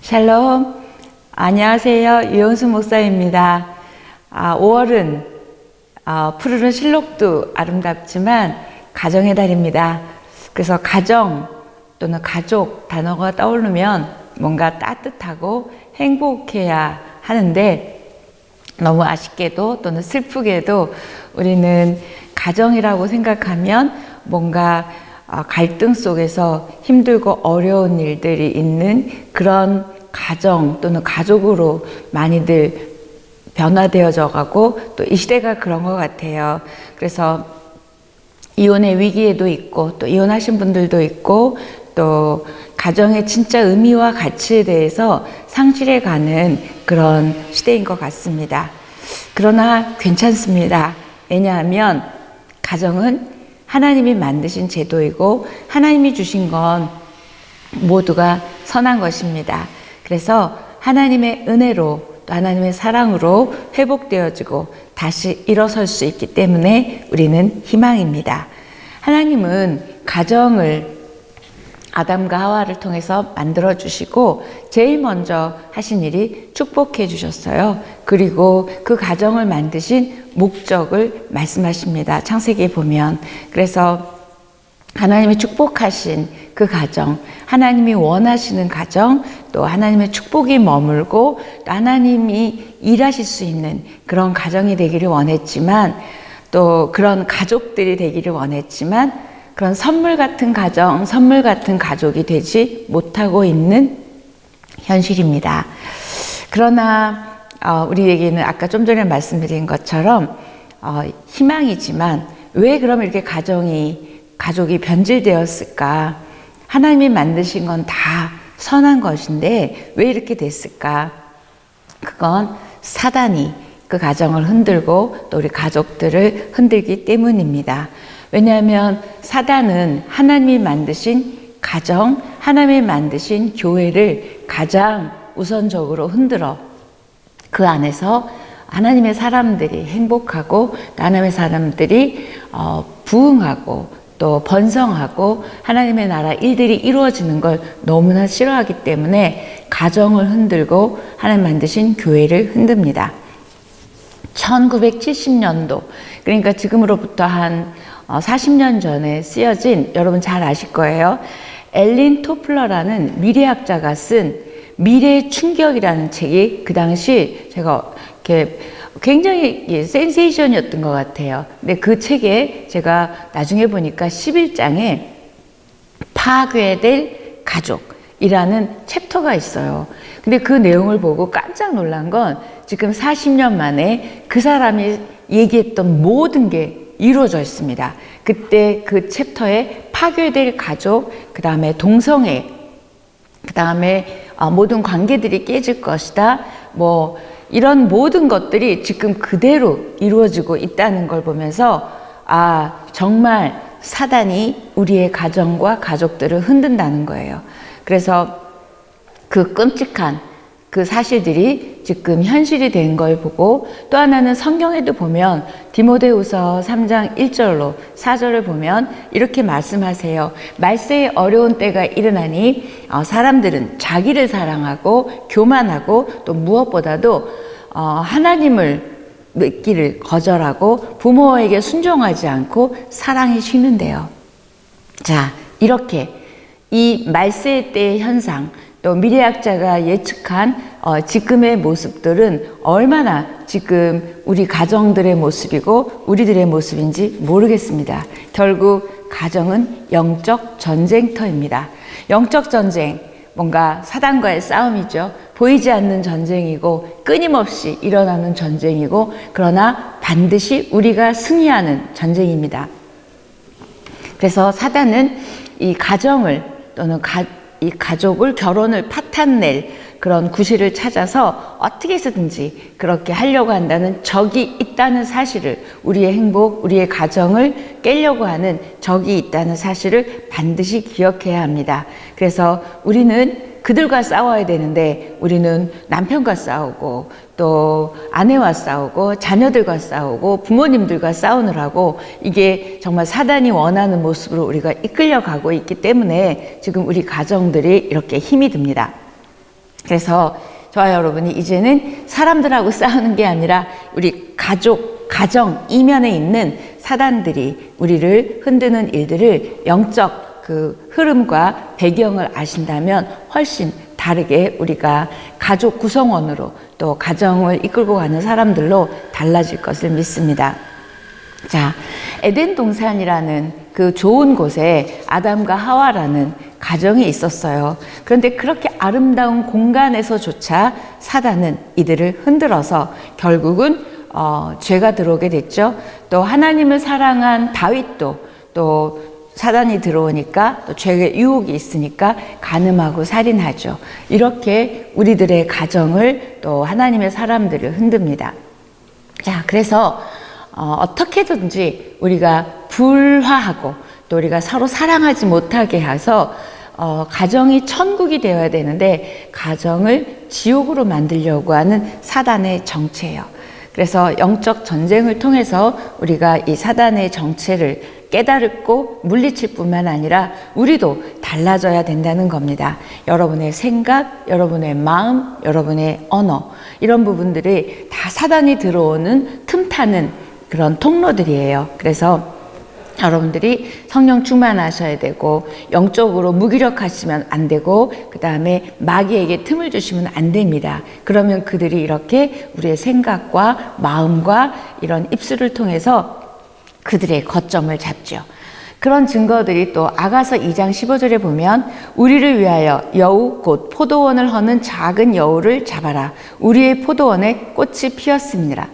샬롬, 안녕하세요. 유영수 목사입니다. 5월은 푸르른 실록도 아름답지만 가정의 달입니다. 그래서 가정 또는 가족 단어가 떠오르면 뭔가 따뜻하고 행복해야 하는데, 너무 아쉽게도 또는 슬프게도 우리는 가정이라고 생각하면 뭔가 갈등 속에서 힘들고 어려운 일들이 있는 그런 가정 또는 가족으로 많이들 변화되어져 가고, 또 이 시대가 그런 것 같아요. 그래서 이혼의 위기에도 있고, 또 이혼하신 분들도 있고, 또 가정의 진짜 의미와 가치에 대해서 상실해 가는 그런 시대인 것 같습니다. 그러나 괜찮습니다. 왜냐하면 가정은 하나님이 만드신 제도이고 하나님이 주신 건 모두가 선한 것입니다. 그래서 하나님의 은혜로 또 하나님의 사랑으로 회복되어지고 다시 일어설 수 있기 때문에 우리는 희망입니다. 하나님은 가정을 아담과 하와를 통해서 만들어 주시고 제일 먼저 하신 일이 축복해 주셨어요. 그리고 그 가정을 만드신 목적을 말씀하십니다. 창세기에 보면. 그래서 하나님이 축복하신 그 가정, 하나님이 원하시는 가정, 또 하나님의 축복이 머물고 또 하나님이 일하실 수 있는 그런 가정이 되기를 원했지만, 또 그런 가족들이 되기를 원했지만, 그런 선물 같은 가정, 선물 같은 가족이 되지 못하고 있는 현실입니다. 그러나 우리에게는 아까 좀 전에 말씀드린 것처럼 희망이지만, 왜 그럼 이렇게 가족이 변질되었을까? 하나님이 만드신 건 다 선한 것인데 왜 이렇게 됐을까? 그건 사단이 그 가정을 흔들고 또 우리 가족들을 흔들기 때문입니다. 왜냐하면 사단은 하나님이 만드신 가정, 하나님이 만드신 교회를 가장 우선적으로 흔들어 그 안에서 하나님의 사람들이 행복하고 하나님의 사람들이 부흥하고 또 번성하고 하나님의 나라 일들이 이루어지는 걸 너무나 싫어하기 때문에 가정을 흔들고 하나님 만드신 교회를 흔듭니다. 1970년도, 그러니까 지금으로부터 한 40년 전에 쓰여진, 여러분 잘 아실 거예요, 엘린 토플러라는 미래학자가 쓴 미래의 충격이라는 책이 그 당시 제가 이렇게 굉장히 센세이션이었던 것 같아요. 근데 그 책에 제가 나중에 보니까 11장에 파괴될 가족이라는 챕터가 있어요. 근데 그 내용을 보고 깜짝 놀란 건, 지금 40년 만에 그 사람이 얘기했던 모든 게 이루어져 있습니다. 그때 그 챕터에 파괴될 가족, 그 다음에 동성애, 그 다음에 모든 관계들이 깨질 것이다, 뭐 이런 모든 것들이 지금 그대로 이루어지고 있다는 걸 보면서 정말 사단이 우리의 가정과 가족들을 흔든다는 거예요. 그래서 그 끔찍한 그 사실들이 지금 현실이 된 걸 보고, 또 하나는 성경에도 보면 디모데후서 3장 1절로 4절을 보면 이렇게 말씀하세요. 말세에 어려운 때가 일어나니 사람들은 자기를 사랑하고 교만하고 또 무엇보다도 하나님을 믿기를 거절하고 부모에게 순종하지 않고 사랑이 식는데요. 자, 이렇게 이 말세 때의 현상, 또 미래학자가 예측한 지금의 모습들은 얼마나 지금 우리 가정들의 모습이고 우리들의 모습인지 모르겠습니다. 결국 가정은 영적 전쟁터입니다. 영적 전쟁, 뭔가 사단과의 싸움이죠. 보이지 않는 전쟁이고 끊임없이 일어나는 전쟁이고, 그러나 반드시 우리가 승리하는 전쟁입니다. 그래서 사단은 이 가정을 또는 이 가족을, 결혼을 파탄낼 그런 구실을 찾아서 어떻게 해서든지 그렇게 하려고 한다는 적이 있다는 사실을, 우리의 행복, 우리의 가정을 깨려고 하는 적이 있다는 사실을 반드시 기억해야 합니다. 그래서 우리는 그들과 싸워야 되는데 우리는 남편과 싸우고 또 아내와 싸우고 자녀들과 싸우고 부모님들과 싸우느라고, 이게 정말 사단이 원하는 모습으로 우리가 이끌려가고 있기 때문에 지금 우리 가정들이 이렇게 힘이 듭니다. 그래서 저와 여러분이 이제는 사람들하고 싸우는 게 아니라 우리 가족, 가정 이면에 있는 사단들이 우리를 흔드는 일들을 영적 그 흐름과 배경을 아신다면 훨씬 다르게 우리가 가족 구성원으로 또 가정을 이끌고 가는 사람들로 달라질 것을 믿습니다. 자, 에덴 동산이라는 그 좋은 곳에 아담과 하와라는 가정이 있었어요. 그런데 그렇게 아름다운 공간에서조차 사단은 이들을 흔들어서 결국은 죄가 들어오게 됐죠. 또 하나님을 사랑한 다윗도 또 사단이 들어오니까 또 죄의 유혹이 있으니까 간음하고 살인하죠. 이렇게 우리들의 가정을 또 하나님의 사람들을 흔듭니다. 자, 그래서 어떻게든지 우리가 불화하고 또 우리가 서로 사랑하지 못하게 해서 가정이 천국이 되어야 되는데 가정을 지옥으로 만들려고 하는 사단의 정체예요. 그래서 영적 전쟁을 통해서 우리가 이 사단의 정체를 깨달고 물리칠 뿐만 아니라 우리도 달라져야 된다는 겁니다. 여러분의 생각, 여러분의 마음, 여러분의 언어 이런 부분들이 다 사단이 들어오는 틈타는 그런 통로들이에요. 그래서 여러분들이 성령 충만하셔야 되고 영적으로 무기력하시면 안 되고 그 다음에 마귀에게 틈을 주시면 안 됩니다. 그러면 그들이 이렇게 우리의 생각과 마음과 이런 입술을 통해서 그들의 거점을 잡죠. 그런 증거들이 또 아가서 2장 15절에 보면 우리를 위하여 여우 곧 포도원을 허는 작은 여우를 잡아라. 우리의 포도원에 꽃이 피었습니다.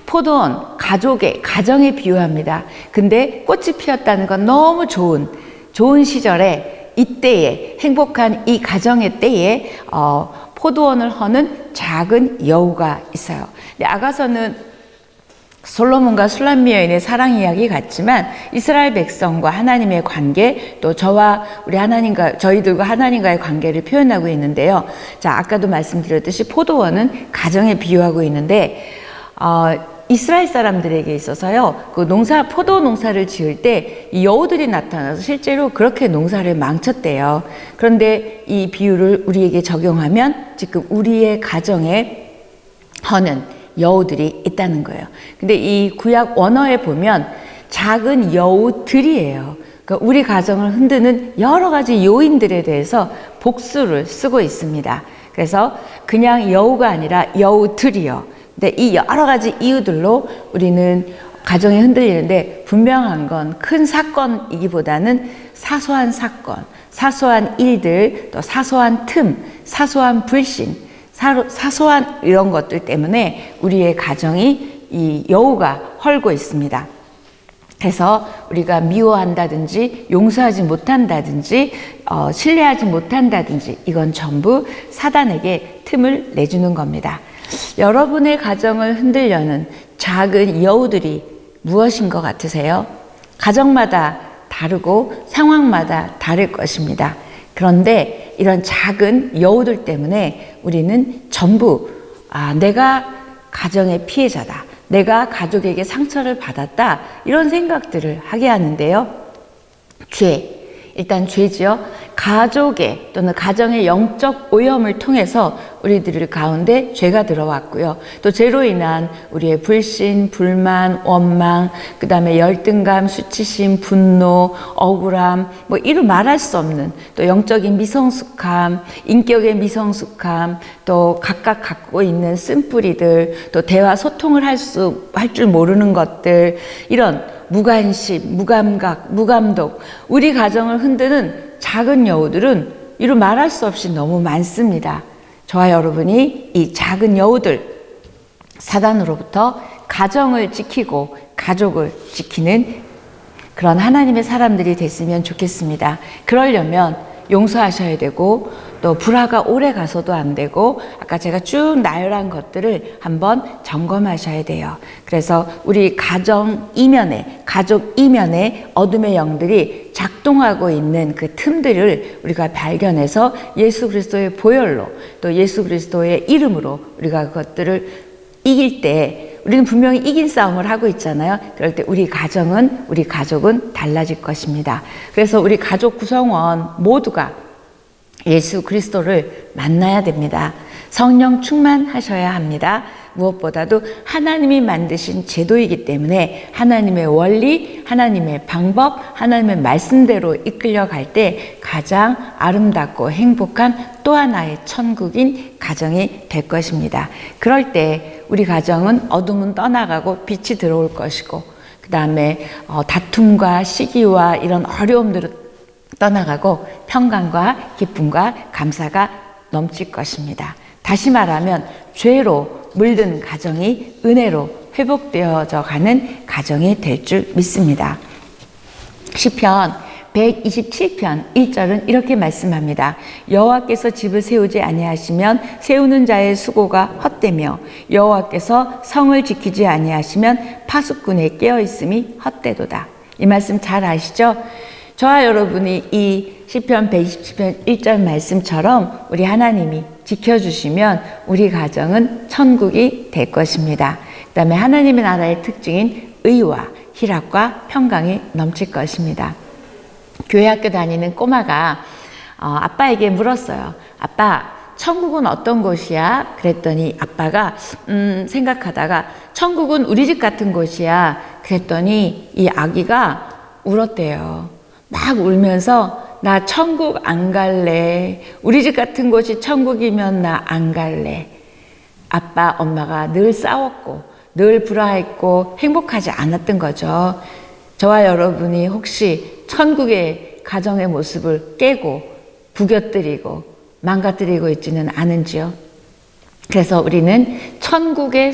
포도원, 가정에 비유합니다. 근데 꽃이 피었다는 건 너무 좋은 시절에 이때에 행복한 이 가정의 때에 포도원을 허는 작은 여우가 있어요. 근데 아가서는 솔로몬과 술람 여인의 사랑 이야기 같지만 이스라엘 백성과 하나님의 관계 또 저희들과 하나님과의 관계를 표현하고 있는데요. 자, 아까도 말씀드렸듯이 포도원은 가정에 비유하고 있는데 이스라엘 사람들에게 있어서요, 그 포도 농사를 지을 때 이 여우들이 나타나서 실제로 그렇게 농사를 망쳤대요. 그런데 이 비유를 우리에게 적용하면 지금 우리의 가정에 허는 여우들이 있다는 거예요. 근데 이 구약 원어에 보면 작은 여우들이에요. 그러니까 우리 가정을 흔드는 여러 가지 요인들에 대해서 복수를 쓰고 있습니다. 그래서 그냥 여우가 아니라 여우들이요. 근데 이 여러 가지 이유들로 우리는 가정이 흔들리는데 분명한 건 큰 사건이기보다는 사소한 사건, 사소한 일들, 또 사소한 틈, 사소한 불신, 사소한 이런 것들 때문에 우리의 가정이 이 여우가 헐고 있습니다. 그래서 우리가 미워한다든지 용서하지 못한다든지 신뢰하지 못한다든지 이건 전부 사단에게 틈을 내주는 겁니다. 여러분의 가정을 흔들려는 작은 여우들이 무엇인 것 같으세요? 가정마다 다르고 상황마다 다를 것입니다. 그런데 이런 작은 여우들 때문에 우리는 전부 내가 가정의 피해자다. 내가 가족에게 상처를 받았다. 이런 생각들을 하게 하는데요. 일단 죄지요. 가족의 또는 가정의 영적 오염을 통해서 우리들 가운데 죄가 들어왔고요. 또 죄로 인한 우리의 불신, 불만, 원망, 그 다음에 열등감, 수치심, 분노, 억울함, 이루 말할 수 없는 또 영적인 미성숙함, 인격의 미성숙함, 또 각각 갖고 있는 쓴뿌리들, 또 대화 소통을 할 줄 모르는 것들, 이런 무관심, 무감각, 무감독, 우리 가정을 흔드는 작은 여우들은 이루 말할 수 없이 너무 많습니다. 저와 여러분이 이 작은 여우들, 사단으로부터 가정을 지키고 가족을 지키는 그런 하나님의 사람들이 됐으면 좋겠습니다. 그러려면 용서하셔야 되고 또 불화가 오래 가서도 안 되고 아까 제가 쭉 나열한 것들을 한번 점검하셔야 돼요. 그래서 우리 가족 이면에 어둠의 영들이 작동하고 있는 그 틈들을 우리가 발견해서 예수 그리스도의 보혈로 또 예수 그리스도의 이름으로 우리가 그것들을 이길 때 우리는 분명히 이긴 싸움을 하고 있잖아요. 그럴 때 우리 가족은 달라질 것입니다. 그래서 우리 가족 구성원 모두가 예수 그리스도를 만나야 됩니다. 성령 충만하셔야 합니다. 무엇보다도 하나님이 만드신 제도이기 때문에 하나님의 원리, 하나님의 방법, 하나님의 말씀대로 이끌려 갈 때 가장 아름답고 행복한 또 하나의 천국인 가정이 될 것입니다. 그럴 때 우리 가정은 어둠은 떠나가고 빛이 들어올 것이고, 그 다음에 다툼과 시기와 이런 어려움들을 떠나가고 평강과 기쁨과 감사가 넘칠 것입니다. 다시 말하면 죄로 물든 가정이 은혜로 회복되어져 가는 가정이 될 줄 믿습니다. 시편 127편 1절은 이렇게 말씀합니다. 여호와께서 집을 세우지 아니하시면 세우는 자의 수고가 헛되며 여호와께서 성을 지키지 아니하시면 파수꾼의 깨어있음이 헛되도다. 이 말씀 잘 아시죠? 저와 여러분이 이 시편 127편 1절 말씀처럼 우리 하나님이 지켜주시면 우리 가정은 천국이 될 것입니다. 그 다음에 하나님의 나라의 특징인 의와 희락과 평강이 넘칠 것입니다. 교회 학교 다니는 꼬마가 아빠에게 물었어요. 아빠, 천국은 어떤 곳이야? 그랬더니 아빠가 생각하다가 천국은 우리 집 같은 곳이야. 그랬더니 이 아기가 울었대요. 막 울면서 나 천국 안 갈래. 우리 집 같은 곳이 천국이면 나 안 갈래. 아빠, 엄마가 늘 싸웠고 늘 불화했고 행복하지 않았던 거죠. 저와 여러분이 혹시 천국의 가정의 모습을 깨고 부겨뜨리고 망가뜨리고 있지는 않은지요? 그래서 우리는 천국의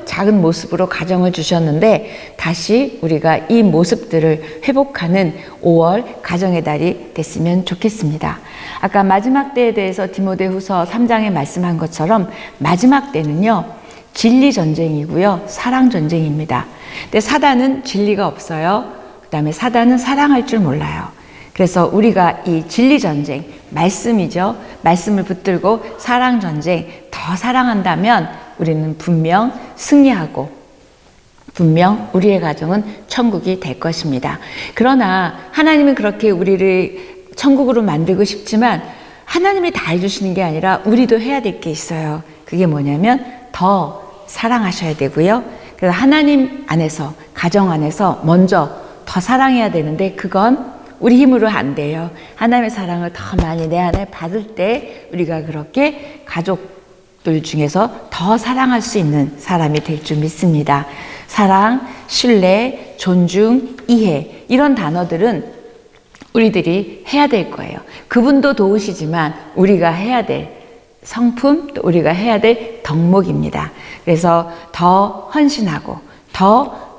작은 모습으로 가정을 주셨는데 다시 우리가 이 모습들을 회복하는 5월 가정의 달이 됐으면 좋겠습니다. 아까 마지막 때에 대해서 디모데후서 3장에 말씀한 것처럼 마지막 때는요, 진리 전쟁이고요, 사랑 전쟁입니다. 근데 사단은 진리가 없어요. 그 다음에 사단은 사랑할 줄 몰라요. 그래서 우리가 이 진리 전쟁, 말씀이죠. 말씀을 붙들고 사랑 전쟁, 더 사랑한다면 우리는 분명 승리하고 분명 우리의 가정은 천국이 될 것입니다. 그러나 하나님은 그렇게 우리를 천국으로 만들고 싶지만 하나님이 다 해주시는 게 아니라 우리도 해야 될 게 있어요. 그게 뭐냐면 더 사랑하셔야 되고요. 그래서 하나님 안에서, 가정 안에서 먼저 더 사랑해야 되는데 그건 우리 힘으로 안 돼요. 하나님의 사랑을 더 많이 내 안에 받을 때 우리가 그렇게 가족들 중에서 더 사랑할 수 있는 사람이 될 줄 믿습니다. 사랑, 신뢰, 존중, 이해, 이런 단어들은 우리들이 해야 될 거예요. 그분도 도우시지만 우리가 해야 될 성품, 또 우리가 해야 될 덕목입니다. 그래서 더 헌신하고 더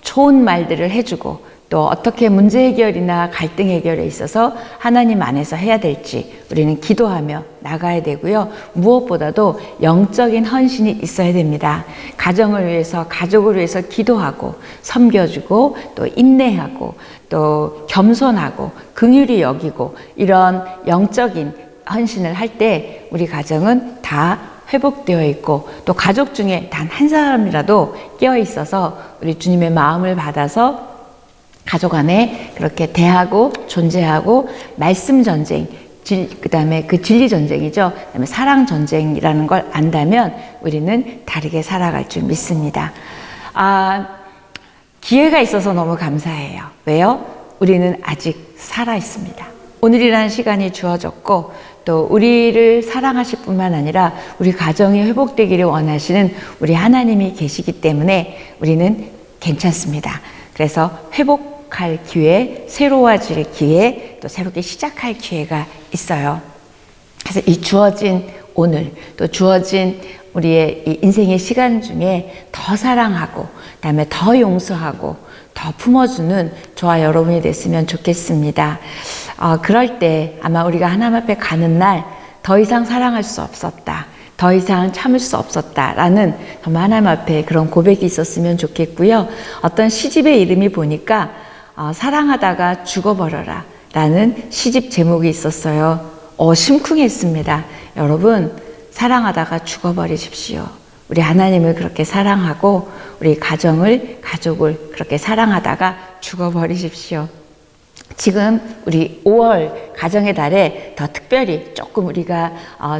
좋은 말들을 해주고 또 어떻게 문제 해결이나 갈등 해결에 있어서 하나님 안에서 해야 될지 우리는 기도하며 나가야 되고요. 무엇보다도 영적인 헌신이 있어야 됩니다. 가정을 위해서, 가족을 위해서 기도하고 섬겨주고 또 인내하고 또 겸손하고 긍휼히 여기고 이런 영적인 헌신을 할 때 우리 가정은 다 회복되어 있고 또 가족 중에 단 한 사람이라도 깨어 있어서 우리 주님의 마음을 받아서 가족 안에 그렇게 대하고 존재하고 말씀 전쟁, 그 다음에 그 진리 전쟁이죠. 그 다음에 사랑 전쟁이라는 걸 안다면 우리는 다르게 살아갈 줄 믿습니다. 기회가 있어서 너무 감사해요. 왜요? 우리는 아직 살아 있습니다. 오늘이라는 시간이 주어졌고 또 우리를 사랑하실 뿐만 아니라 우리 가정이 회복되기를 원하시는 우리 하나님이 계시기 때문에 우리는 괜찮습니다. 그래서 회복할 기회, 새로워질 기회, 또 새롭게 시작할 기회가 있어요. 그래서 이 주어진 오늘, 또 주어진 우리의 이 인생의 시간 중에 더 사랑하고, 그다음에 더 용서하고, 더 품어주는 저와 여러분이 됐으면 좋겠습니다. 그럴 때 아마 우리가 하나님 앞에 가는 날 더 이상 사랑할 수 없었다, 더 이상 참을 수 없었다라는 정말 하나님 앞에 그런 고백이 있었으면 좋겠고요. 어떤 시집의 이름이 보니까 사랑하다가 죽어버려라 라는 시집 제목이 있었어요. 심쿵했습니다. 여러분, 사랑하다가 죽어버리십시오. 우리 하나님을 그렇게 사랑하고 우리 가족을 그렇게 사랑하다가 죽어버리십시오. 지금 우리 5월 가정의 달에 더 특별히 조금 우리가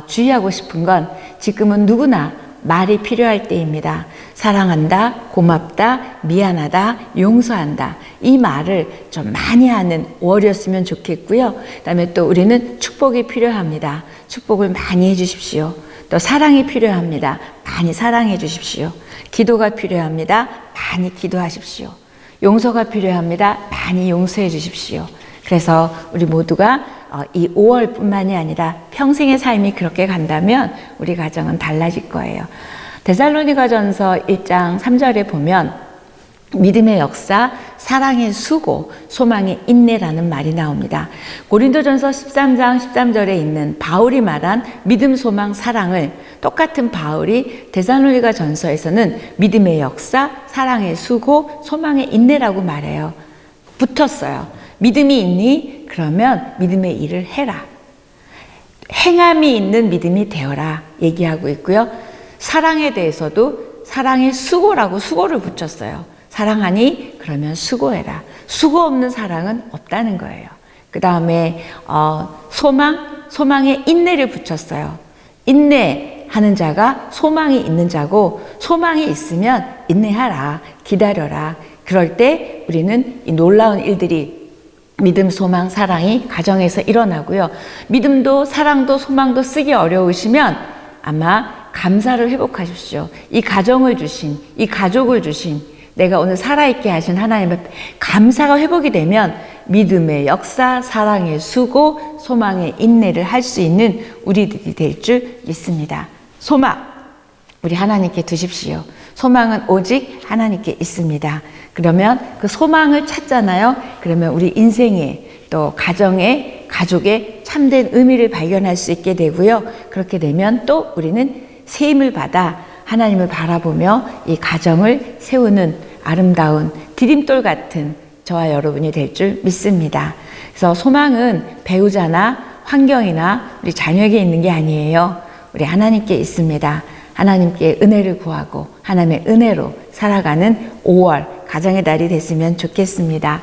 주의하고 싶은 건 지금은 누구나 말이 필요할 때입니다. 사랑한다, 고맙다, 미안하다, 용서한다. 이 말을 좀 많이 하는 5월이었으면 좋겠고요. 그다음에 또 우리는 축복이 필요합니다. 축복을 많이 해주십시오. 또 사랑이 필요합니다. 많이 사랑해 주십시오. 기도가 필요합니다. 많이 기도하십시오. 용서가 필요합니다. 많이 용서해 주십시오. 그래서 우리 모두가 이 5월뿐만이 아니라 평생의 삶이 그렇게 간다면 우리 가정은 달라질 거예요. 데살로니가전서 1장 3절에 보면 믿음의 역사, 사랑의 수고, 소망의 인내라는 말이 나옵니다. 고린도전서 13장 13절에 있는 바울이 말한 믿음, 소망, 사랑을 똑같은 바울이 데살로니가전서에서는 믿음의 역사, 사랑의 수고, 소망의 인내라고 말해요. 붙었어요. 믿음이 있니? 그러면 믿음의 일을 해라. 행함이 있는 믿음이 되어라 얘기하고 있고요. 사랑에 대해서도 사랑의 수고라고 수고를 붙였어요. 사랑하니? 그러면 수고해라. 수고 없는 사랑은 없다는 거예요. 그 다음에 소망의 인내를 붙였어요. 인내하는 자가 소망이 있는 자고, 소망이 있으면 인내하라, 기다려라. 그럴 때 우리는 이 놀라운 일들이 믿음, 소망, 사랑이 가정에서 일어나고요. 믿음도 사랑도 소망도 쓰기 어려우시면 아마 감사를 회복하십시오. 이 가정을 주신, 이 가족을 주신, 내가 오늘 살아있게 하신 하나님의 감사가 회복이 되면 믿음의 역사, 사랑의 수고, 소망의 인내를 할 수 있는 우리들이 될 줄 믿습니다. 소망, 우리 하나님께 두십시오. 소망은 오직 하나님께 있습니다. 그러면 그 소망을 찾잖아요. 그러면 우리 인생에 또 가정에, 가족에 참된 의미를 발견할 수 있게 되고요. 그렇게 되면 또 우리는 세임을 받아 하나님을 바라보며 이 가정을 세우는 아름다운 디딤돌 같은 저와 여러분이 될 줄 믿습니다. 그래서 소망은 배우자나 환경이나 우리 자녀에게 있는 게 아니에요. 우리 하나님께 있습니다. 하나님께 은혜를 구하고 하나님의 은혜로 살아가는 5월 가정의 달이 됐으면 좋겠습니다.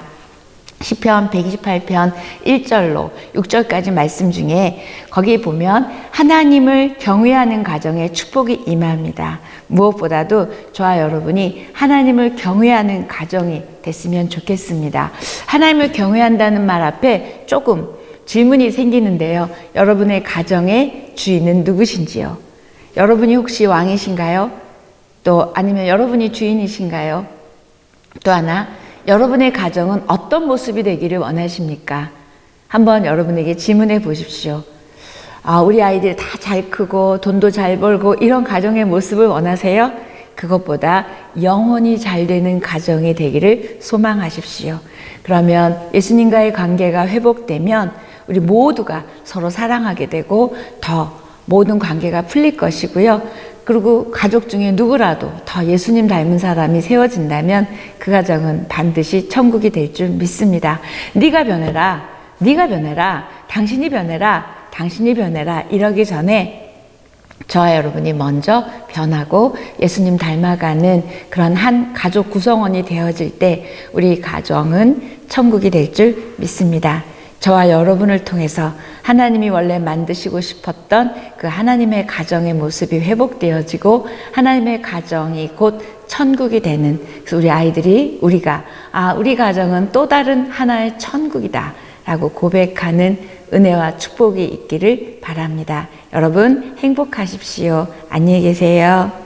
시편 128편 1절로 6절까지 말씀 중에 거기 보면 하나님을 경외하는 가정에 축복이 임합니다. 무엇보다도 저와 여러분이 하나님을 경외하는 가정이 됐으면 좋겠습니다. 하나님을 경외한다는 말 앞에 조금 질문이 생기는데요. 여러분의 가정의 주인은 누구신지요? 여러분이 혹시 왕이신가요? 또 아니면 여러분이 주인이신가요? 또 하나, 여러분의 가정은 어떤 모습이 되기를 원하십니까? 한번 여러분에게 질문해 보십시오. 우리 아이들 다 잘 크고 돈도 잘 벌고 이런 가정의 모습을 원하세요? 그것보다 영혼이 잘 되는 가정이 되기를 소망하십시오. 그러면 예수님과의 관계가 회복되면 우리 모두가 서로 사랑하게 되고 더 모든 관계가 풀릴 것이고요. 그리고 가족 중에 누구라도 더 예수님 닮은 사람이 세워진다면 그 가정은 반드시 천국이 될 줄 믿습니다. 네가 변해라, 네가 변해라, 당신이 변해라, 당신이 변해라 이러기 전에 저와 여러분이 먼저 변하고 예수님 닮아가는 그런 한 가족 구성원이 되어질 때 우리 가정은 천국이 될 줄 믿습니다. 저와 여러분을 통해서 하나님이 원래 만드시고 싶었던 그 하나님의 가정의 모습이 회복되어지고 하나님의 가정이 곧 천국이 되는 우리 아이들이 우리가 우리 가정은 또 다른 하나의 천국이다 라고 고백하는 은혜와 축복이 있기를 바랍니다. 여러분 행복하십시오. 안녕히 계세요.